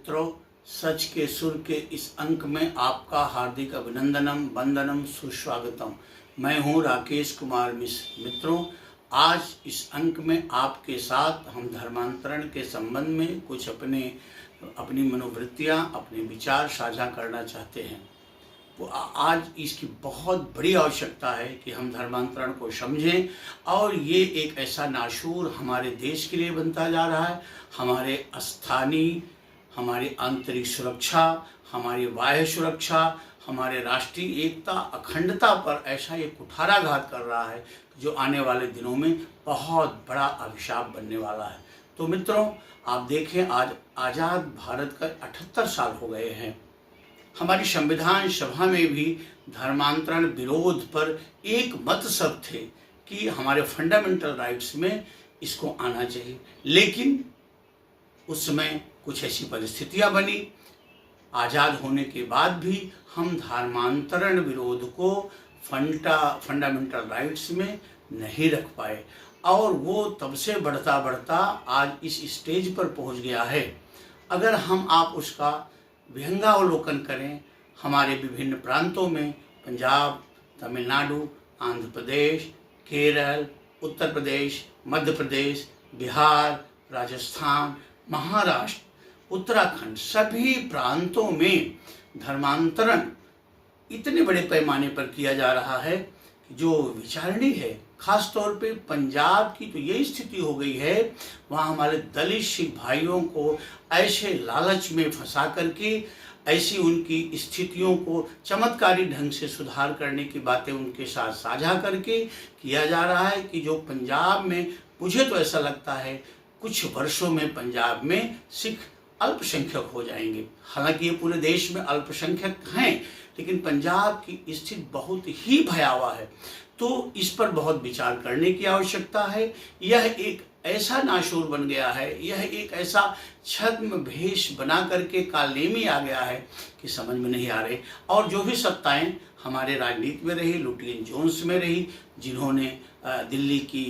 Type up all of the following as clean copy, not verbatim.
मित्रों, सच के सुर के इस अंक में आपका हार्दिक अभिनंदनम वंदनम सुस्वागतम। मैं हूं राकेश कुमार मिश्र। मित्रों, आज इस अंक में आपके साथ हम धर्मांतरण के संबंध में कुछ अपनी मनोवृत्तियां, अपने विचार साझा करना चाहते हैं। वो आज इसकी बहुत बड़ी आवश्यकता है कि हम धर्मांतरण को समझें, और ये एक ऐसा नाशूर हमारे देश के लिए बनता जा रहा है। हमारे स्थानीय, हमारी आंतरिक सुरक्षा, हमारी बाह्य सुरक्षा, हमारे राष्ट्रीय एकता, अखंडता पर ऐसा एक कुठाराघात कर रहा है जो आने वाले दिनों में बहुत बड़ा अभिशाप बनने वाला है। तो मित्रों, आप देखें, आज आज़ाद भारत का 78 साल हो गए हैं। हमारी संविधान सभा में भी धर्मांतरण विरोध पर एक मत सब थे कि हमारे फंडामेंटल राइट्स में इसको आना चाहिए, लेकिन उस समय कुछ ऐसी परिस्थितियां बनी। आज़ाद होने के बाद भी हम धर्मांतरण विरोध को फंडामेंटल राइट्स में नहीं रख पाए, और वो तब से बढ़ता बढ़ता आज इस स्टेज पर पहुंच गया है। अगर हम आप उसका विहंगावलोकन करें, हमारे विभिन्न प्रांतों में पंजाब, तमिलनाडु, आंध्र प्रदेश, केरल, उत्तर प्रदेश, मध्य प्रदेश, बिहार, राजस्थान, महाराष्ट्र, उत्तराखंड, सभी प्रांतों में धर्मांतरण इतने बड़े पैमाने पर किया जा रहा है कि जो विचारणीय है। खास तौर पे पंजाब की तो ये स्थिति हो गई है, वहाँ हमारे दलित सिख भाइयों को ऐसे लालच में फंसा करके, ऐसी उनकी स्थितियों को चमत्कारी ढंग से सुधार करने की बातें उनके साथ साझा करके किया जा रहा है कि जो पंजाब में, मुझे तो ऐसा लगता है कुछ वर्षों में पंजाब में सिख अल्पसंख्यक हो जाएंगे। हालांकि ये पूरे देश में अल्पसंख्यक हैं, लेकिन पंजाब की स्थिति बहुत ही भयावह है। तो इस पर बहुत विचार करने की आवश्यकता है। यह एक ऐसा नाशूर बन गया है, यह एक ऐसा छद्म भेष बना करके कालेमी आ गया है कि समझ में नहीं आ रहे। और जो भी सत्ताएं हमारे राजनीति में रही, लुटियन जोन्स में रही, जिन्होंने दिल्ली की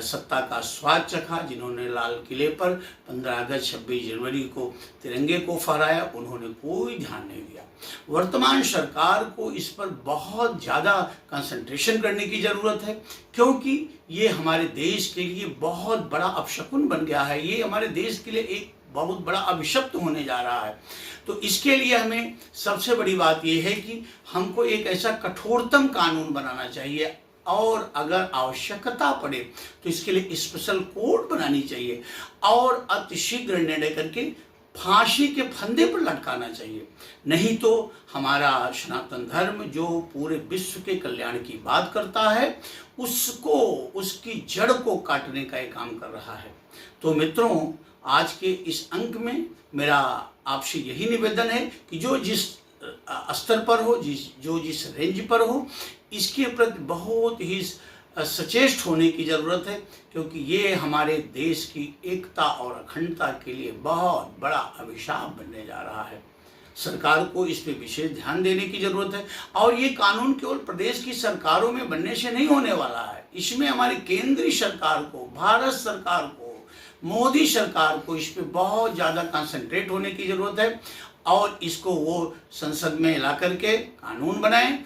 सत्ता का स्वाद चखा, जिन्होंने लाल किले पर 15 अगस्त 26 जनवरी को तिरंगे को फहराया, उन्होंने कोई ध्यान नहीं दिया। वर्तमान सरकार को इस पर बहुत ज़्यादा कंसंट्रेशन करने की ज़रूरत है, क्योंकि ये हमारे देश के लिए बहुत बड़ा अपशकुन बन गया है। ये हमारे देश के लिए एक बहुत बड़ा अभिशप्त होने जा रहा है। तो इसके लिए हमें सबसे बड़ी बात यह है कि हमको एक ऐसा कठोरतम कानून बनाना चाहिए, और अगर आवश्यकता पड़े तो इसके लिए स्पेशल कोर्ट बनानी चाहिए, और अतिशीघ्र निर्णय करके फांसी के फंदे पर लटकाना चाहिए। नहीं तो हमारा सनातन धर्म, जो पूरे विश्व के कल्याण की बात करता है, उसको, उसकी जड़ को काटने का एक काम कर रहा है। तो मित्रों, आज के इस अंक में मेरा आपसे यही निवेदन है कि जो जिस स्तर पर हो, जो जिस रेंज पर हो, इसके प्रति बहुत ही सचेत होने की ज़रूरत है, क्योंकि ये हमारे देश की एकता और अखंडता के लिए बहुत बड़ा अभिशाप बनने जा रहा है। सरकार को इस पे विशेष ध्यान देने की ज़रूरत है, और ये कानून केवल प्रदेश की सरकारों में बनने से नहीं होने वाला है। इसमें हमारी केंद्रीय सरकार को, भारत सरकार को, मोदी सरकार को इस पे बहुत ज़्यादा कंसंट्रेट होने की ज़रूरत है, और इसको वो संसद में ला करके कानून बनाएं,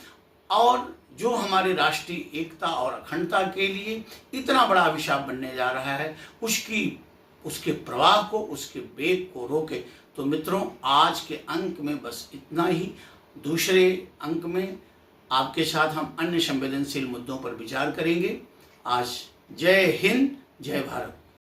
और जो हमारे राष्ट्रीय एकता और अखंडता के लिए इतना बड़ा अभिशाप बनने जा रहा है, उसके प्रवाह को, उसके वेग को रोके। तो मित्रों, आज के अंक में बस इतना ही। दूसरे अंक में आपके साथ हम अन्य संवेदनशील मुद्दों पर विचार करेंगे। आज जय हिंद, जय भारत।